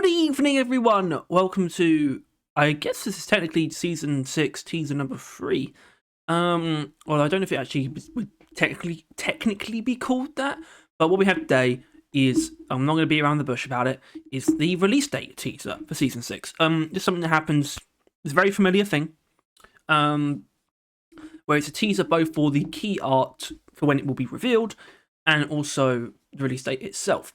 Good evening, everyone. Welcome to, I guess this is technically season 6, teaser number 3. Well, I don't know if it actually would technically be called that, but what we have today is, I'm not going to be around the bush about it, is the release date teaser for season 6. Just something that happens, it's a very familiar thing, where it's a teaser both for the key art for when it will be revealed, and also the release date itself.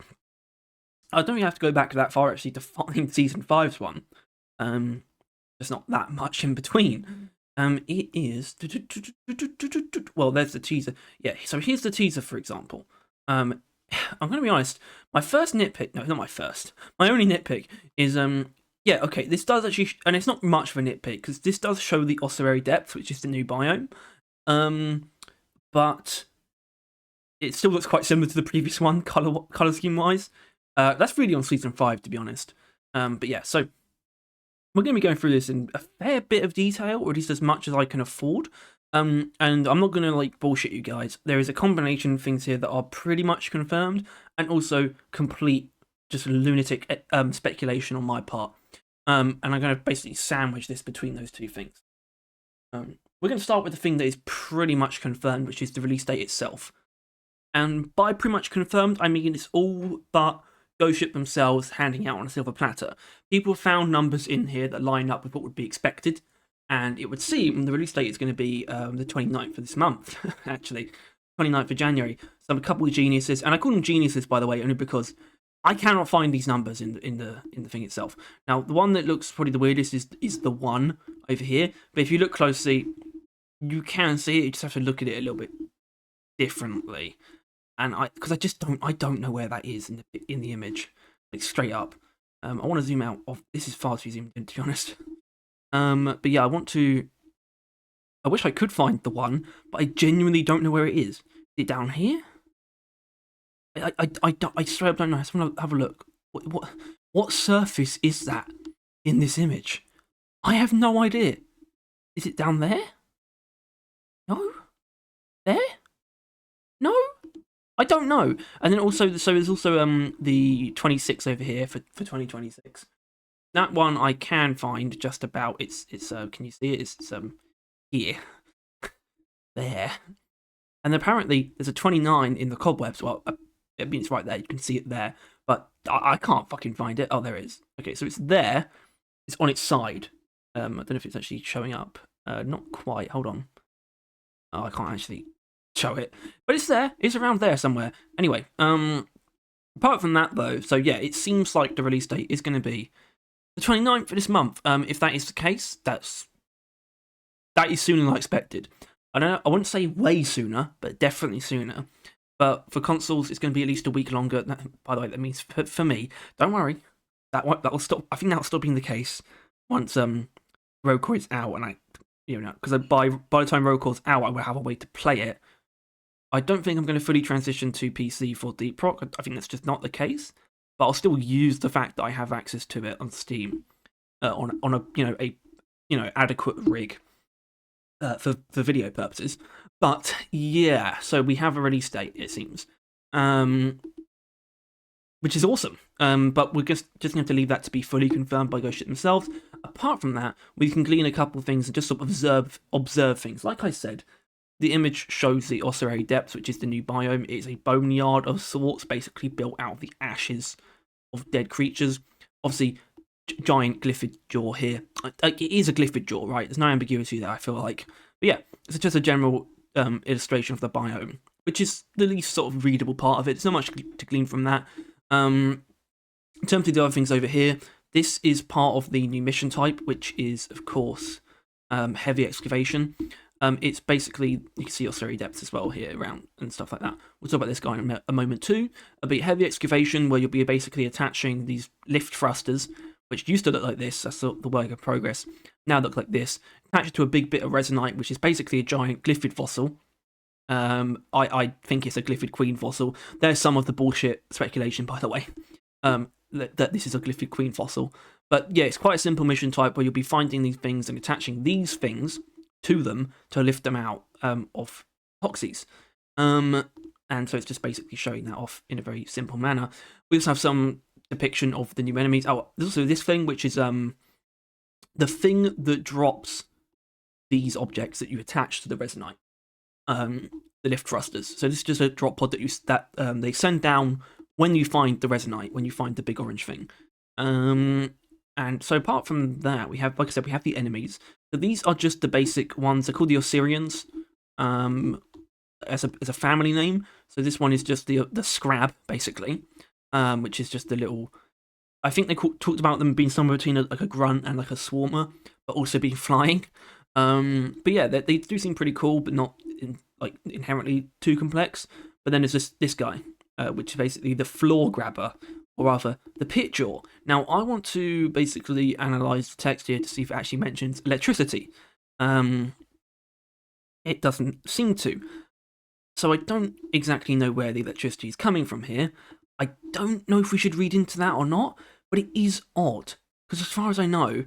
I don't even have to go back that far actually to find season 5's one. There's not that much in between. It is, well, there's the teaser. Yeah, so here's the teaser, for example. I'm gonna be honest. My first nitpick, no, not my first. My only nitpick is yeah, okay, this does actually, and it's not much of a nitpick because this does show the ossuary depth, which is the new biome. But it still looks quite similar to the previous one, color scheme wise. That's really on season 5, to be honest. But yeah, so we're going to be going through this in a fair bit of detail, or at least as much as I can afford. And I'm not going to like bullshit you guys. There is a combination of things here that are pretty much confirmed, and also complete just lunatic speculation on my part. And I'm going to basically sandwich this between those two things. We're going to start with the thing that is pretty much confirmed, which is the release date itself. And by pretty much confirmed, I mean it's all but Ghost Ship themselves handing out on a silver platter. People found numbers in here that line up with what would be expected, and it would seem the release date is going to be the 29th of this month, actually, 29th of January. So a couple of geniuses, and I call them geniuses, by the way, only because I cannot find these numbers in the thing itself. Now, the one that looks probably the weirdest is the one over here, but if you look closely, you can see it. You just have to look at it a little bit differently. And because I don't know where that is in the image, like straight up. I want to zoom out. This is far too zoomed in, to be honest. But yeah, I wish I could find the one, but I genuinely don't know where it is. Is it down here? I straight up don't know. I just want to have a look. What surface is that in this image? I have no idea. Is it down there? No. There? No. I don't know. And then also, so there's also the 26 over here for 2026. That one I can find just about. It's can you see it? It's here, there, and apparently there's a 29 in the cobwebs. Well, I mean it's right there. You can see it there, but I can't fucking find it. Oh, there it is. Okay, so it's there. It's on its side. I don't know if it's actually showing up. Not quite. Hold on. Oh, I can't actually show it, but it's there. It's around there somewhere. Anyway, apart from that though, so yeah, it seems like the release date is going to be the 29th of this month. If that is the case, that is sooner than I expected. I wouldn't say way sooner, but definitely sooner. But for consoles, it's going to be at least a week longer. By the way, that means for me, don't worry, that'll stop. I think that'll stop being the case once Road Core is out, and because by the time Road Core's out, I will have a way to play it. I don't think I'm going to fully transition to PC for Deep Rock. I think that's just not the case. But I'll still use the fact that I have access to it on Steam on a adequate rig for video purposes. But yeah, so we have a release date, it seems, which is awesome. But we're just going to have to leave that to be fully confirmed by Ghost Ship themselves. Apart from that, we can glean a couple of things and just sort of observe things. Like I said, the image shows the ossuary depths, which is the new biome. It's a boneyard of sorts, basically built out of the ashes of dead creatures. Obviously, giant glyphid jaw here. It is a glyphid jaw, right? There's no ambiguity there, I feel like. But yeah, it's just a general illustration of the biome, which is the least sort of readable part of it. There's not much to glean from that. In terms of the other things over here, this is part of the new mission type, which is, of course, heavy excavation. It's basically, you can see ossuary depths as well here around and stuff like that. We'll talk about this guy in a moment too. A heavy excavation where you'll be basically attaching these lift thrusters, which used to look like this. That's the work of progress. Now look like this. Attach it to a big bit of resonite, which is basically a giant glyphid fossil. I think it's a glyphid queen fossil. There's some of the bullshit speculation, by the way, that this is a glyphid queen fossil. But yeah, it's quite a simple mission type where you'll be finding these things and attaching these things to them to lift them out of epoxies. And so it's just basically showing that off in a very simple manner. We also have some depiction of the new enemies. Oh, there's also this thing, which is the thing that drops these objects that you attach to the resonite, the lift thrusters. So this is just a drop pod that they send down when you find the resonite, when you find the big orange thing. And so apart from that, we have, like I said, we have the enemies. So these are just the basic ones. They're called the Osirians, as a family name. So this one is just the Scrab, basically, which is just the little. I think they talked about them being somewhere between like a grunt and like a swarmer, but also being flying. But yeah, they do seem pretty cool, but not inherently too complex. But then there's this guy, which is basically the floor grabber, or rather the pit jaw. Now I want to basically analyze the text here to see if it actually mentions electricity. It doesn't seem to. So I don't exactly know where the electricity is coming from here. I don't know if we should read into that or not, but it is odd, because as far as I know,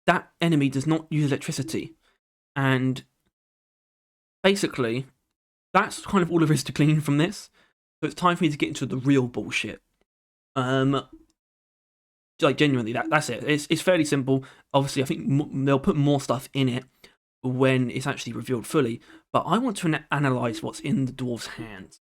that enemy does not use electricity. And basically, that's kind of all there is to glean from this. So it's time for me to get into the real bullshit. Genuinely, that's it. It's fairly simple. Obviously, I think they'll put more stuff in it when it's actually revealed fully, but I want to analyze what's in the dwarves' hands.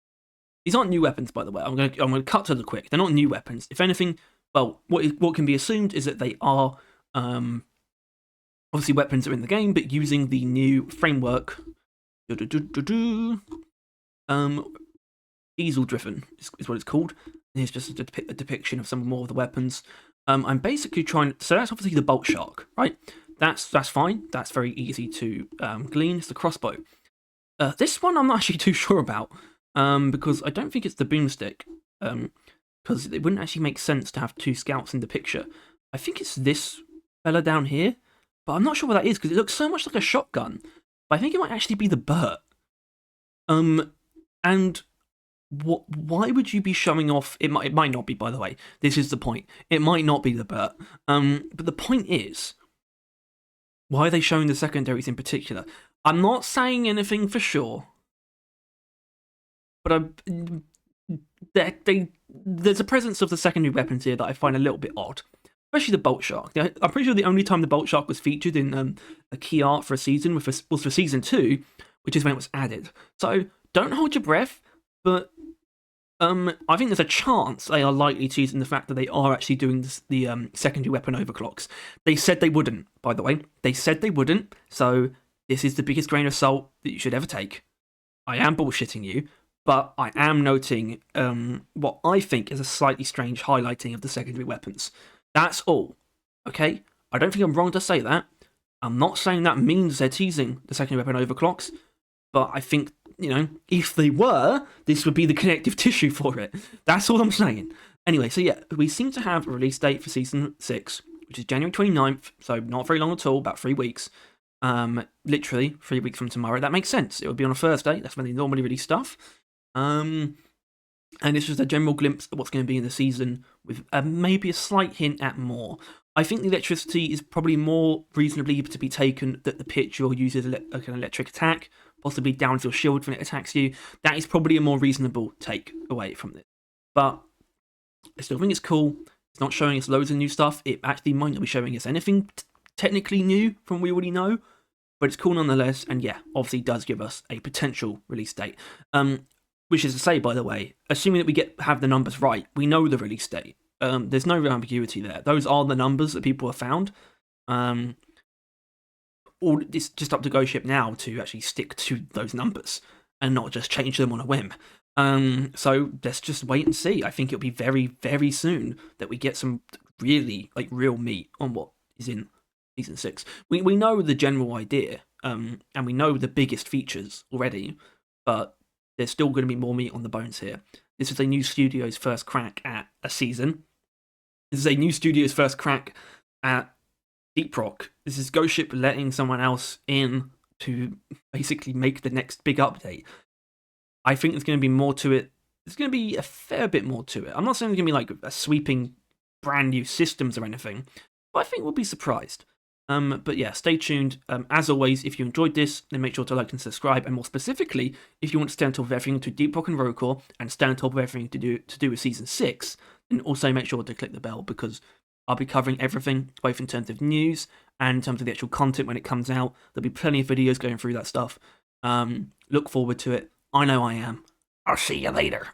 These aren't new weapons, by the way. I'm going to cut to the quick. They're not new weapons. If anything, well, what can be assumed is that they are obviously weapons that are in the game, but using the new framework. Easel driven is what it's called. Here's just a depiction of some more of the weapons. I'm basically trying. So that's obviously the bolt shark, right? That's fine. That's very easy to glean. It's the crossbow. This one I'm not actually too sure about, because I don't think it's the boomstick. Because it wouldn't actually make sense to have two scouts in the picture. I think it's this fella down here, but I'm not sure what that is because it looks so much like a shotgun. But I think it might actually be the Burt. And why would you be showing off? It might not be, by the way. This is the point. It might not be the Burt. But the point is, why are they showing the secondaries in particular? I'm not saying anything for sure, but there's a presence of the secondary weapons here that I find a little bit odd, especially the bolt shark. I'm pretty sure the only time the bolt shark was featured in a key art for a season was for season 2, which is when it was added. So don't hold your breath, but I think there's a chance they are likely to use in the fact that they are actually doing the secondary weapon overclocks. They said they wouldn't, by the way. They said they wouldn't, so this is the biggest grain of salt that you should ever take. I am bullshitting you, but I am noting what I think is a slightly strange highlighting of the secondary weapons. That's all, okay? I don't think I'm wrong to say that. I'm not saying that means they're teasing the secondary weapon overclocks, but I think, if they were, this would be the connective tissue for it. That's all I'm saying. Anyway, so yeah, we seem to have a release date for Season 6, which is January 29th, so not very long at all, about 3 weeks. Literally 3 weeks from tomorrow. That makes sense. It would be on a Thursday. That's when they normally release stuff. And it's just a general glimpse of what's going to be in the season, with maybe a slight hint at more. I think the electricity is probably more reasonably to be taken that the pit jaw uses an electric attack, possibly downfield shield when it attacks you. That is probably a more reasonable take away from this. But I still think it's cool. It's not showing us loads of new stuff. It actually might not be showing us anything technically new from what we already know, but it's cool nonetheless. And yeah, obviously does give us a potential release date. Which is to say, by the way, assuming that we have the numbers right, we know the release date. There's no real ambiguity there. Those are the numbers that people have found. It's just up to Ghost Ship now to actually stick to those numbers and not just change them on a whim. So let's just wait and see. I think it'll be very, very soon that we get some really real meat on what is in Season 6. We know the general idea, and we know the biggest features already, but there's still going to be more meat on the bones here. This is a new studio's first crack at a season. This is a new studio's first crack at Deep Rock. This is Ghost Ship letting someone else in to basically make the next big update. I think there's going to be more to it. There's going to be a fair bit more to it. I'm not saying there's going to be a sweeping brand new systems or anything, but I think we'll be surprised. But yeah, stay tuned. As always, if you enjoyed this, then make sure to like and subscribe. And more specifically, if you want to stay on top of everything to Deep Rock and Rocore and stay on top of everything to do with Season 6, And also make sure to click the bell, because I'll be covering everything, both in terms of news and in terms of the actual content when it comes out. There'll be plenty of videos going through that stuff. Look forward to it. I know I am. I'll see you later.